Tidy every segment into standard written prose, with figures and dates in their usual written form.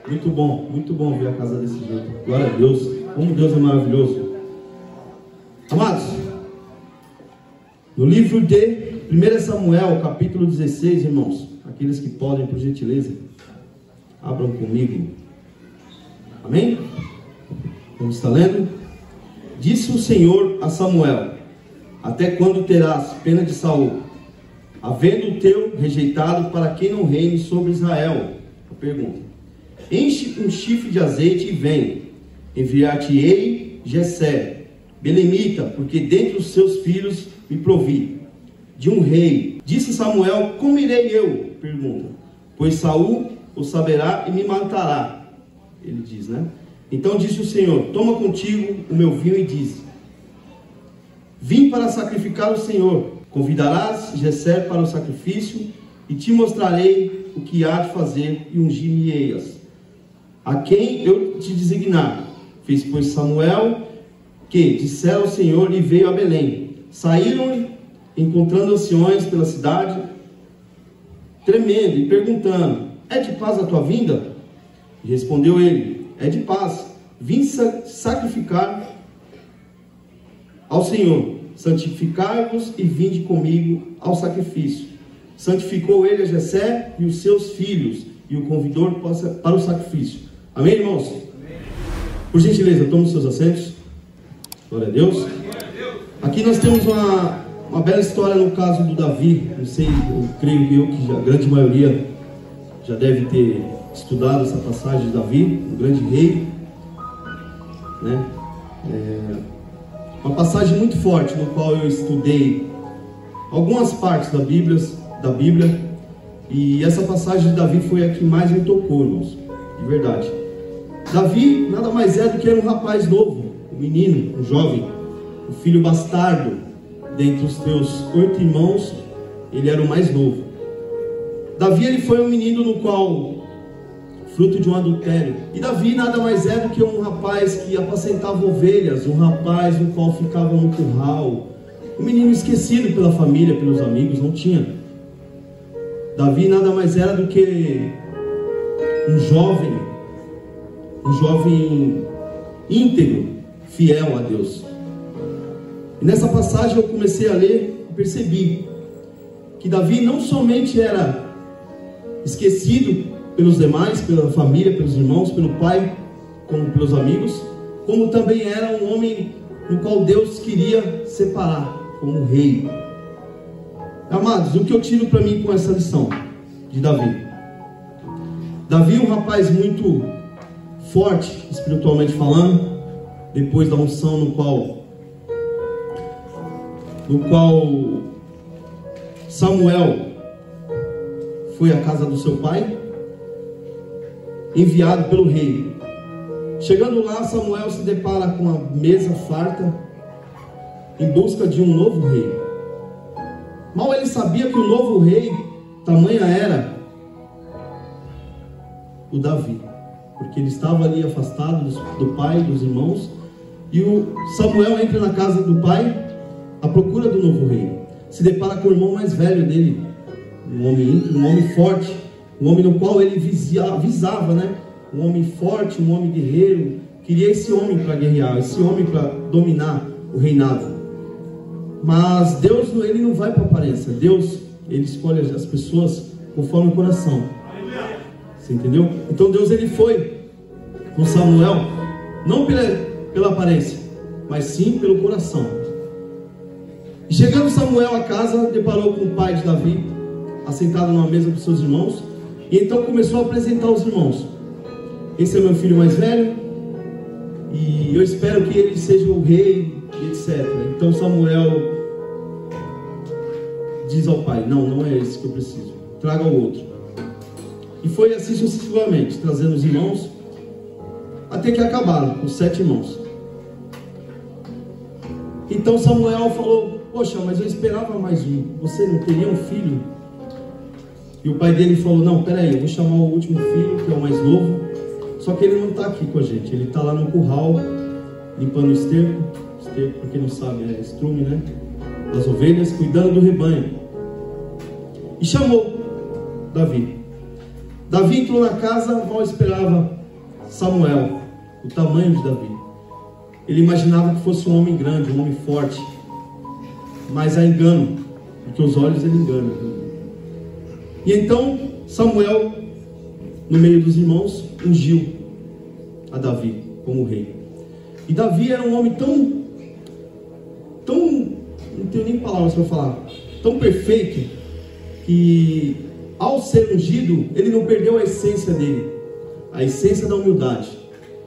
Muito bom ver a casa desse jeito. Glória a Deus, como Deus é maravilhoso. Amados, no livro de 1 Samuel, capítulo 16, irmãos, aqueles que podem, por gentileza, abram comigo. Amém? Vamos estar lendo? Disse o Senhor a Samuel: até quando terás pena de Saul, havendo o teu rejeitado, para que não reine sobre Israel? A pergunta: enche um chifre de azeite e vem, enviar-te-ei Jessé, belemita, porque dentre os seus filhos me provi de um rei. Disse Samuel: como irei eu? Pergunta: pois Saul o saberá e me matará. Ele diz, né? Então disse o Senhor: toma contigo o meu vinho e diz: vim para sacrificar o Senhor. Convidarás Jessé para o sacrifício e te mostrarei o que há de fazer, e ungir-me-eias a quem eu te designar. Fez, pois, Samuel que dissera ao Senhor, e veio a Belém. Saíram, encontrando anciões pela cidade, tremendo e perguntando: é de paz a tua vinda? E respondeu ele: é de paz. Vim sacrificar ao Senhor. Santificai-vos e vinde comigo ao sacrifício. Santificou ele a Jessé e os seus filhos, e o convidou para o sacrifício. Amém, irmãos? Amém. Por gentileza, tomem os seus assentos. Glória a Deus. Aqui nós temos uma bela história no caso do Davi. Não sei, eu creio que a grande maioria já deve ter estudado essa passagem de Davi, um grande rei, né? Uma passagem muito forte, no qual eu estudei algumas partes da Bíblia, e essa passagem de Davi foi a que mais me tocou, irmãos, de verdade. Davi nada mais é do que era um rapaz novo, um menino, um jovem, um filho bastardo. Dentre os teus 8 irmãos, ele era o mais novo. Davi, ele foi um menino no qual, fruto de um adultério. E Davi nada mais é do que um rapaz que apacentava ovelhas, um rapaz no qual ficava no curral, um menino esquecido pela família, pelos amigos, não tinha. Davi nada mais era do que um jovem íntegro, fiel a Deus. E nessa passagem eu comecei a ler e percebi que Davi não somente era esquecido pelos demais, pela família, pelos irmãos, pelo pai, como pelos amigos, como também era um homem no qual Deus queria separar como rei. Amados, o que eu tiro para mim com essa lição de Davi? Davi, um rapaz muito forte, espiritualmente falando, depois da unção no qual Samuel foi à casa do seu pai, enviado pelo rei. Chegando lá, Samuel se depara com a mesa farta, em busca de um novo rei. Mal ele sabia que o novo rei, tamanha era o Davi, porque ele estava ali afastado do pai, dos irmãos, e o Samuel entra na casa do pai à procura do novo rei. Se depara com o irmão mais velho dele, um homem íntimo, um homem forte, um homem no qual ele visava, né? Um homem forte, um homem guerreiro. Queria esse homem para guerrear, esse homem para dominar o reinado. Mas Deus, ele não vai para a aparência. Deus, ele escolhe as pessoas conforme o coração. Você entendeu? Então Deus, ele foi com Samuel, não pela aparência, mas sim pelo coração. E chegando Samuel a casa, deparou com o pai de Davi, assentado numa mesa com seus irmãos, e então começou a apresentar os irmãos. Esse é meu filho mais velho, e eu espero que ele seja o rei, etc. Então Samuel diz ao pai: não é esse que eu preciso, traga o outro. E foi assim sucessivamente, trazendo os irmãos, até que acabaram os 7 irmãos. Então Samuel falou: poxa, mas eu esperava mais um, você não teria um filho? E o pai dele falou: não, peraí, eu vou chamar o último filho, que é o mais novo, só que ele não está aqui com a gente, ele está lá no curral, limpando o esterco, para quem não sabe é estrume, né, das ovelhas, cuidando do rebanho. E chamou Davi. Davi entrou na casa, mal esperava Samuel, o tamanho de Davi. Ele imaginava que fosse um homem grande, um homem forte, mas há engano, porque os olhos ele engana. E então Samuel, no meio dos irmãos, ungiu a Davi como rei. E Davi era um homem tão, não tenho nem palavras para falar, tão perfeito, que ao ser ungido, ele não perdeu a essência dele, a essência da humildade.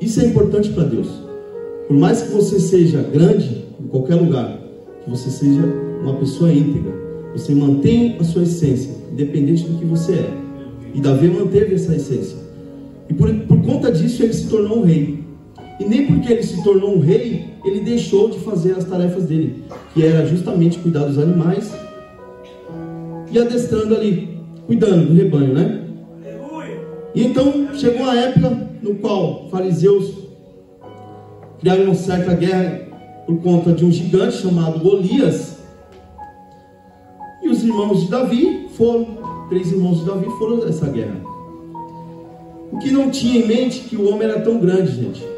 Isso é importante para Deus. Por mais que você seja grande em qualquer lugar, que você seja uma pessoa íntegra, você mantém a sua essência, independente do que você é. E Davi manteve essa essência. E por conta disso ele se tornou um rei. E nem porque ele se tornou um rei, ele deixou de fazer as tarefas dele, que era justamente cuidar dos animais e adestrando ali, cuidando do rebanho, né? E então chegou a época no qual fariseus criaram uma certa guerra por conta de um gigante chamado Golias. E os irmãos de Davi foram, 3 irmãos de Davi foram nessa guerra. O que não tinha em mente que o homem era tão grande, gente.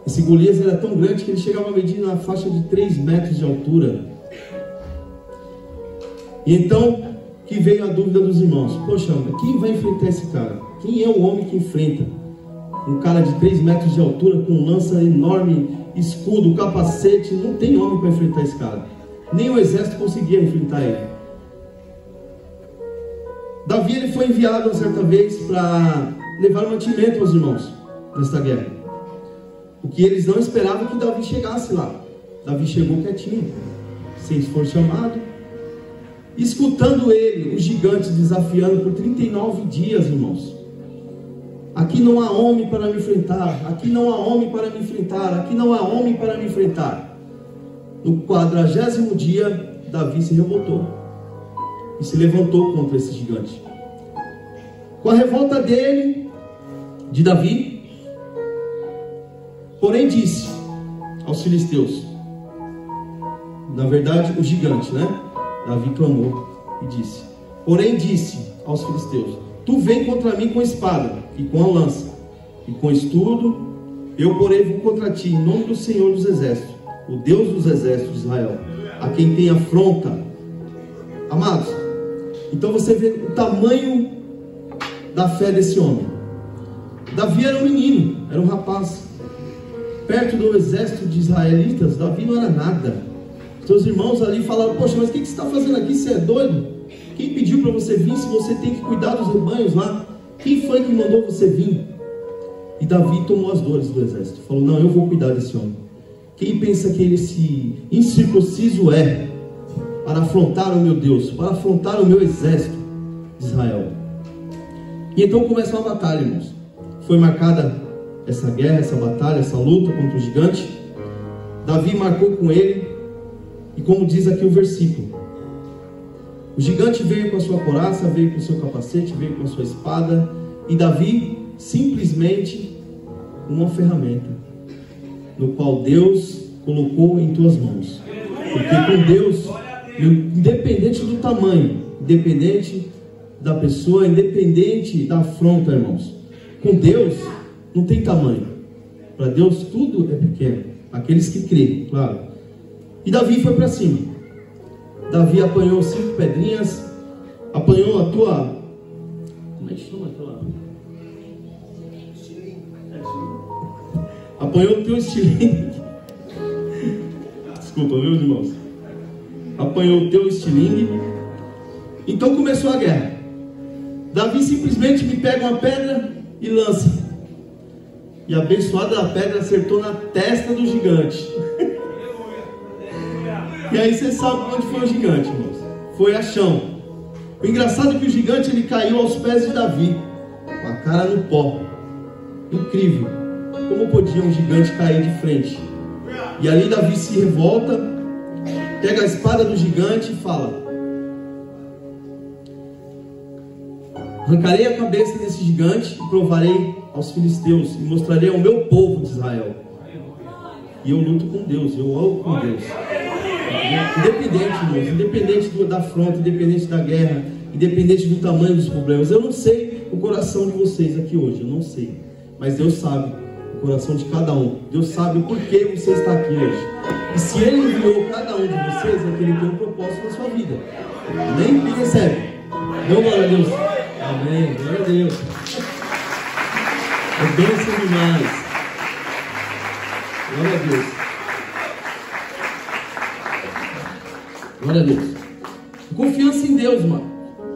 Esse Golias era tão grande que ele chegava a medir na faixa de 3 metros de altura. E então que veio a dúvida dos irmãos: poxa, quem vai enfrentar esse cara? Quem é o homem que enfrenta um cara de 3 metros de altura, com lança enorme, escudo, capacete? Não tem homem para enfrentar esse cara. Nem o exército conseguia enfrentar ele. Davi ele foi enviado uma certa vez para levar mantimento aos irmãos nesta guerra. O que eles não esperavam que Davi chegasse lá. Davi chegou quietinho, sem for chamado, escutando ele, os gigantes desafiando por 39 dias, irmãos. Aqui não há homem para me enfrentar, aqui não há homem para me enfrentar, aqui não há homem para me enfrentar. No 40º dia, Davi se revoltou e se levantou contra esse gigante. Com a revolta dele, de Davi, porém disse aos filisteus, na verdade o gigante, né? Davi clamou e disse, porém disse aos filisteus: tu vem contra mim com a espada e com a lança e com estudo, eu porém vou contra ti em nome do Senhor dos exércitos, o Deus dos exércitos de Israel, a quem tem afronta. Amados, então você vê o tamanho da fé desse homem. Davi era um menino, era um rapaz. Perto do exército de israelitas, Davi não era nada. Seus irmãos ali falaram: poxa, mas o que você está fazendo aqui? Você é doido? Quem pediu para você vir se você tem que cuidar dos rebanhos lá? Quem foi que mandou você vir? E Davi tomou as dores do exército. Falou: não, eu vou cuidar desse homem. Quem pensa que ele esse incircunciso é para afrontar o meu Deus, para afrontar o meu exército de Israel? E então começa uma batalha, irmãos. Foi marcada essa guerra, essa batalha, essa luta contra o gigante. Davi marcou com ele. E como diz aqui o versículo, o gigante veio com a sua couraça, veio com o seu capacete, veio com a sua espada, e Davi simplesmente uma ferramenta, no qual Deus colocou em tuas mãos. Porque com Deus, independente do tamanho, independente da pessoa, independente da afronta, irmãos, com Deus não tem tamanho. Para Deus tudo é pequeno, aqueles que creem, claro. E Davi foi para cima. Davi apanhou 5 pedrinhas, apanhou a tua... Como é que chama aquela? Apanhou o teu estilingue. Desculpa, viu, irmãos? Apanhou o teu estilingue. Então começou a guerra. Davi simplesmente me pega uma pedra e lança. E a abençoada da pedra acertou na testa do gigante. E aí você sabe onde foi o gigante, irmãos? Foi a chão. O engraçado é que o gigante ele caiu aos pés de Davi, com a cara no pó. Incrível. Como podia um gigante cair de frente? E ali Davi se revolta, pega a espada do gigante e fala: arrancarei a cabeça desse gigante e provarei aos filisteus e mostrarei ao meu povo de Israel. E eu luto com Deus, eu amo com Deus. Independente, irmãos, independente da afronta, independente da guerra, independente do tamanho dos problemas. Eu não sei o coração de vocês aqui hoje, eu não sei. Mas Deus sabe o coração de cada um. Deus sabe o porquê você está aqui hoje. E se Ele enviou cada um de vocês, é que Ele tem um propósito na sua vida. Amém? Quem recebe? Dê glória a Deus. Amém. Glória a Deus. É bênção demais. Glória a Deus. Glória a Deus. Confiança em Deus, mano.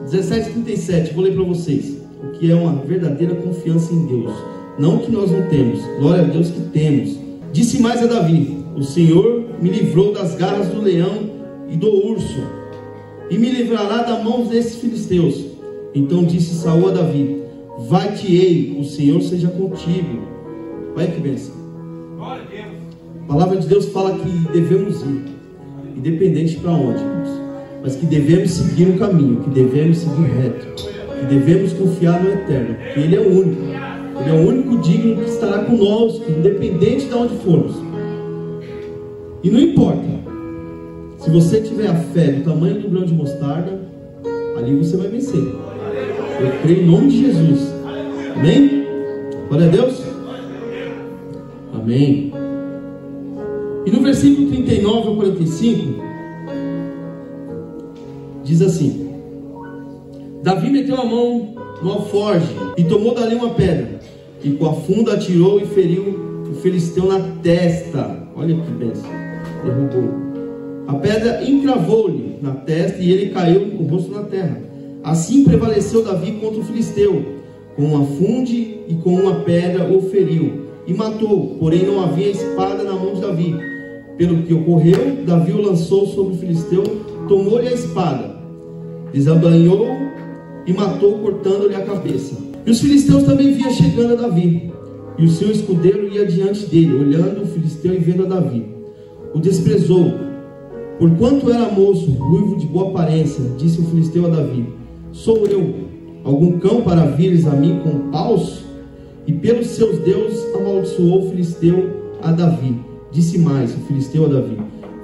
17:37, vou ler para vocês. O que é uma verdadeira confiança em Deus. Não que nós não temos. Glória a Deus que temos. Disse mais a Davi: o Senhor me livrou das garras do leão e do urso, e me livrará da mão desses filisteus. Então disse Saul a Davi: vai-te-ei, o Senhor seja contigo. Vai que benção. A palavra de Deus fala que devemos ir, independente para onde, irmãos, mas que devemos seguir um caminho, que devemos seguir reto, que devemos confiar no Eterno, que Ele é o único. Ele é o único digno que estará conosco, independente de onde formos. E não importa, se você tiver a fé do tamanho do grão de mostarda, ali você vai vencer. Eu creio em nome de Jesus. Amém? Glória a Deus. Amém. E no versículo 39 ao 45, diz assim: Davi meteu a mão no alforje e tomou dali uma pedra, e com a funda atirou e feriu o filisteu na testa. Olha que bênção. Derrubou. A pedra encravou-lhe na testa e ele caiu com o rosto na terra. Assim prevaleceu Davi contra o filisteu. Com uma funde e com uma pedra o feriu e matou, porém não havia espada na mão de Davi. Pelo que ocorreu, Davi o lançou sobre o filisteu, tomou-lhe a espada, desabanhou e matou, cortando-lhe a cabeça. E os filisteus também vinham chegando a Davi, e o seu escudeiro ia diante dele, olhando o filisteu e vendo a Davi. O desprezou, porquanto era moço, ruivo de boa aparência. Disse o filisteu a Davi: sou eu, algum cão para vires a mim com paus? E pelos seus deuses amaldiçoou o filisteu a Davi. Disse mais o filisteu a Davi: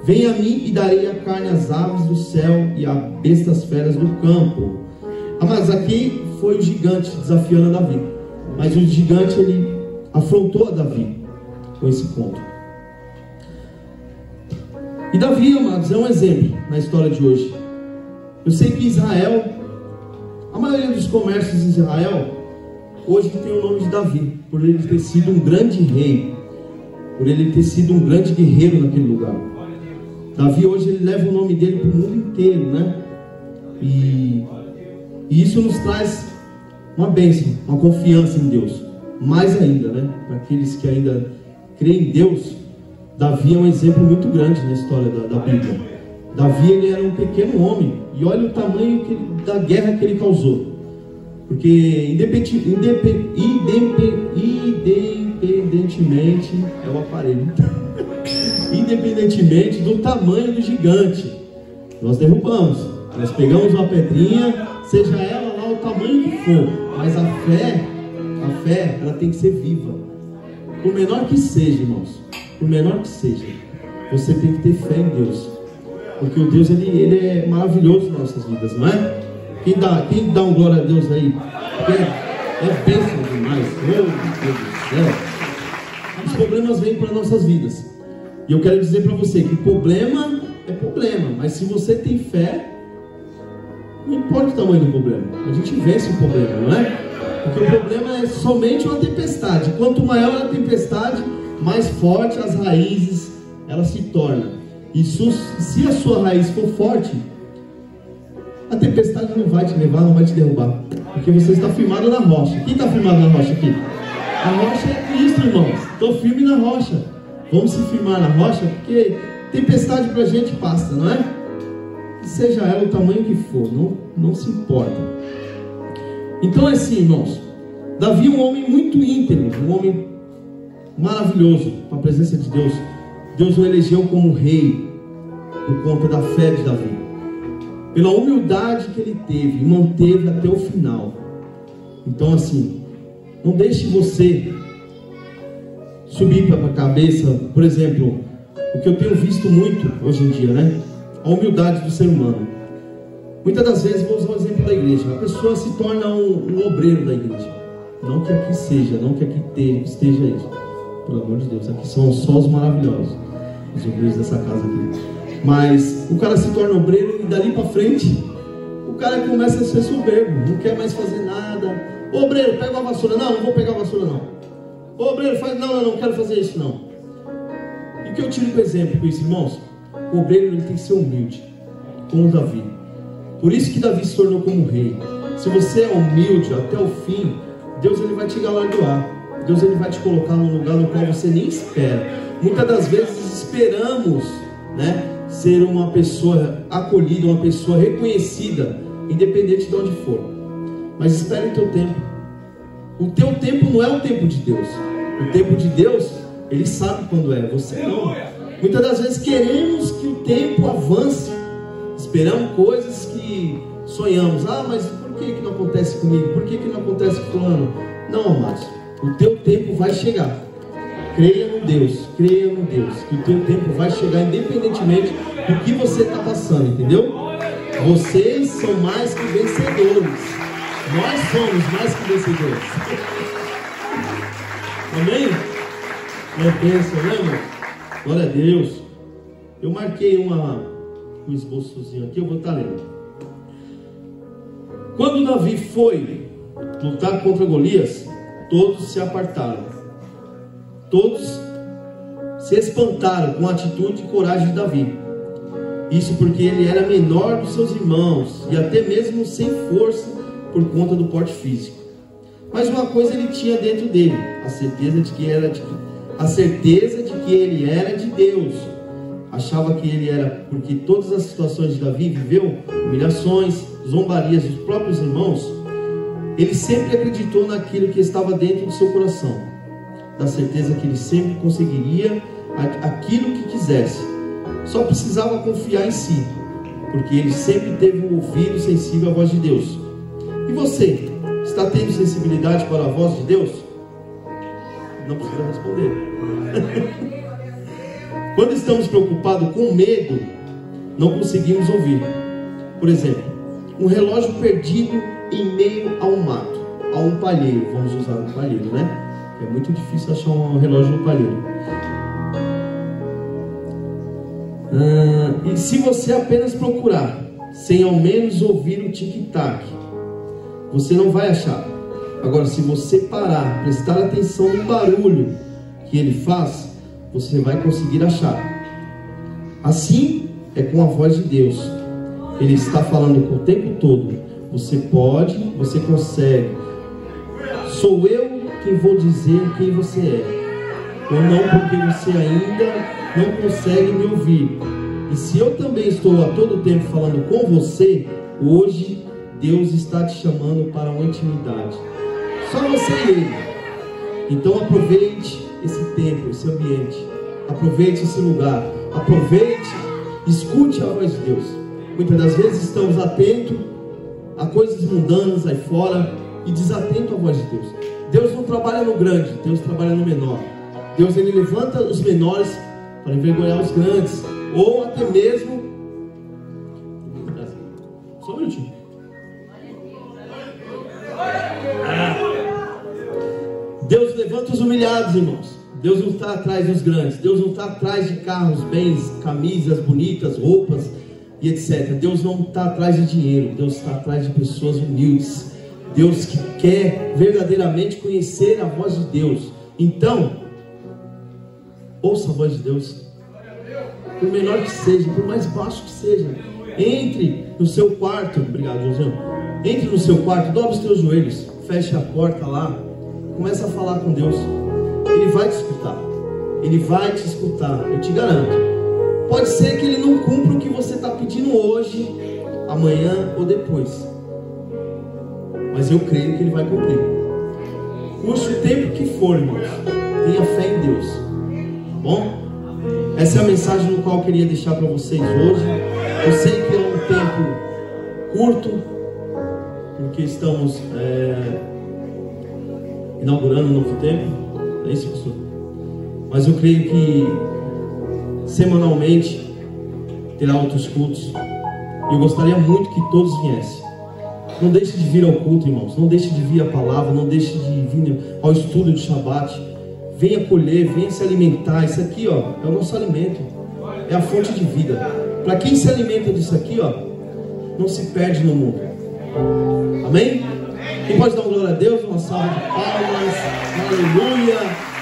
venha a mim e darei a carne às aves do céu e a bestas feras do campo. Mas aqui foi o gigante desafiando a Davi. Mas o gigante, ele afrontou a Davi com esse ponto. E Davi, amados, é um exemplo na história de hoje. Eu sei que Israel, a maioria dos comércios de Israel hoje tem o nome de Davi, por ele ter sido um grande rei, por ele ter sido um grande guerreiro naquele lugar. Davi hoje ele leva o nome dele para o mundo inteiro, né? E isso nos traz uma bênção, uma confiança em Deus. Mais ainda, né? Para aqueles que ainda creem em Deus, Davi é um exemplo muito grande na história da Bíblia. Davi, ele era um pequeno homem, e olha o tamanho da guerra que ele causou. Porque independentemente é o aparelho independentemente do tamanho do gigante, nós derrubamos, nós pegamos uma pedrinha, seja ela lá o tamanho que for, mas a fé ela tem que ser viva, por menor que seja, irmãos, por menor que seja, você tem que ter fé em Deus, porque o Deus ele é maravilhoso nas nossas vidas, não é? Quem dá um glória a Deus aí? É bênção demais. Oh, Deus do céu. Os problemas vêm para nossas vidas. E eu quero dizer para você que problema é problema. Mas se você tem fé, não importa o tamanho do problema, a gente vence o problema, não é? Porque o problema é somente uma tempestade. Quanto maior a tempestade, mais forte as raízes elas se tornam. E se a sua raiz for forte, a tempestade não vai te levar, não vai te derrubar, porque você está firmado na rocha. Quem está firmado na rocha aqui? A rocha é Cristo, irmãos. Estou firme na rocha. Vamos se firmar na rocha, porque tempestade para a gente passa, não é? Seja ela o tamanho que for, não se importa. Então é assim, irmãos. Davi é um homem muito íntegro, um homem maravilhoso para a presença de Deus. Deus o elegeu como rei por conta da fé de Davi, pela humildade que ele teve e manteve até o final. Então assim, não deixe você subir para a cabeça, por exemplo, o que eu tenho visto muito hoje em dia, né? A humildade do ser humano. Muitas das vezes, vou usar o exemplo da igreja, a pessoa se torna um obreiro da igreja. Não que aqui seja, não que aqui esteja isso, pelo amor de Deus, aqui são só os maravilhosos, os obreiros dessa casa aqui. Mas o cara se torna obreiro e dali para frente o cara começa a ser soberbo, não quer mais fazer nada. Ô obreiro, pega uma vassoura. Não vou pegar a vassoura não. Ô obreiro, faz, não quero fazer isso não. E o que eu tiro de exemplo com isso, irmãos? O obreiro ele tem que ser humilde, como Davi. Por isso que Davi se tornou como rei. Se você é humilde até o fim, Deus ele vai te galardoar. Deus ele vai te colocar num lugar no qual você nem espera. Muitas das vezes esperamos, né, ser uma pessoa acolhida, uma pessoa reconhecida, independente de onde for. Mas espere o teu tempo. O teu tempo não é o tempo de Deus. O tempo de Deus, Ele sabe quando é, você não. Muitas das vezes queremos que o tempo avance. Esperamos coisas que sonhamos. Ah, mas por que não acontece comigo? Por que não acontece com fulano? Não, amados. O teu tempo vai chegar. Creia no Deus, creia no Deus, que o teu tempo vai chegar independentemente do que você está passando, entendeu? Vocês são mais que vencedores. Nós somos mais que vencedores. Amém? É bênção, né, irmão? Glória a Deus. Eu marquei um esboçozinho aqui, eu vou estar lendo. Quando Davi foi lutar contra Golias, todos se apartaram. Todos se espantaram com a atitude e coragem de Davi. Isso porque ele era menor dos seus irmãos e até mesmo sem força por conta do porte físico. Mas uma coisa ele tinha dentro dele, a certeza de que ele era de Deus. Achava que ele era, porque todas as situações de Davi viveu, humilhações, zombarias dos próprios irmãos, ele sempre acreditou naquilo que estava dentro do seu coração, da certeza que ele sempre conseguiria aquilo que quisesse. Só precisava confiar em si, porque ele sempre teve um ouvido sensível à voz de Deus. E você, está tendo sensibilidade para a voz de Deus? Não precisa responder. Quando estamos preocupados com medo, não conseguimos ouvir. Por exemplo, um relógio perdido em meio a um mato, a um palheiro. Vamos usar um palheiro, né? É muito difícil achar um relógio no palheiro. E se você apenas procurar, sem ao menos ouvir o tic-tac, você não vai achar. Agora, se você parar, prestar atenção no barulho que ele faz, você vai conseguir achar. Assim é com a voz de Deus. Ele está falando o tempo todo. Você pode, você consegue. Sou eu quem vou dizer quem você é, ou não, porque você ainda não consegue me ouvir. E se eu também estou a todo tempo falando com você, hoje Deus está te chamando para uma intimidade, só você e Ele. Então aproveite esse tempo, esse ambiente, aproveite esse lugar, aproveite, escute a voz de Deus. Muitas das vezes estamos atentos a coisas mundanas aí fora e desatentos à voz de Deus. Deus não trabalha no grande, Deus trabalha no menor. Deus ele levanta os menores para envergonhar os grandes, ou até mesmo, só um minutinho. Deus levanta os humilhados, irmãos. Deus não está atrás dos grandes. Deus não está atrás de carros, bens, camisas bonitas, roupas e etc. Deus não está atrás de dinheiro. Deus está atrás de pessoas humildes. Deus que quer verdadeiramente conhecer a voz de Deus. Então, ouça a voz de Deus, por menor que seja, por mais baixo que seja. Entre no seu quarto. Obrigado, João. Entre no seu quarto, dobre os teus joelhos, feche a porta lá, começa a falar com Deus. Ele vai te escutar. Ele vai te escutar, eu te garanto. Pode ser que Ele não cumpra o que você está pedindo hoje, amanhã ou depois, mas eu creio que Ele vai cumprir. Custe o tempo que for, irmãos, tenha fé em Deus, tá bom? Essa é a mensagem no qual eu queria deixar para vocês hoje. Eu sei que é um tempo curto, porque estamos inaugurando um novo tempo. É isso, pastor? Mas eu creio que semanalmente terá outros cultos. E eu gostaria muito que todos viessem. Não deixe de vir ao culto, irmãos. Não deixe de vir à palavra. Não deixe de vir ao estudo de Shabat. Venha colher, venha se alimentar. Isso aqui, ó, é o nosso alimento. É a fonte de vida. Para quem se alimenta disso aqui, ó, não se perde no mundo. Amém? Quem pode dar uma glória a Deus? Uma salva de palmas. Aleluia.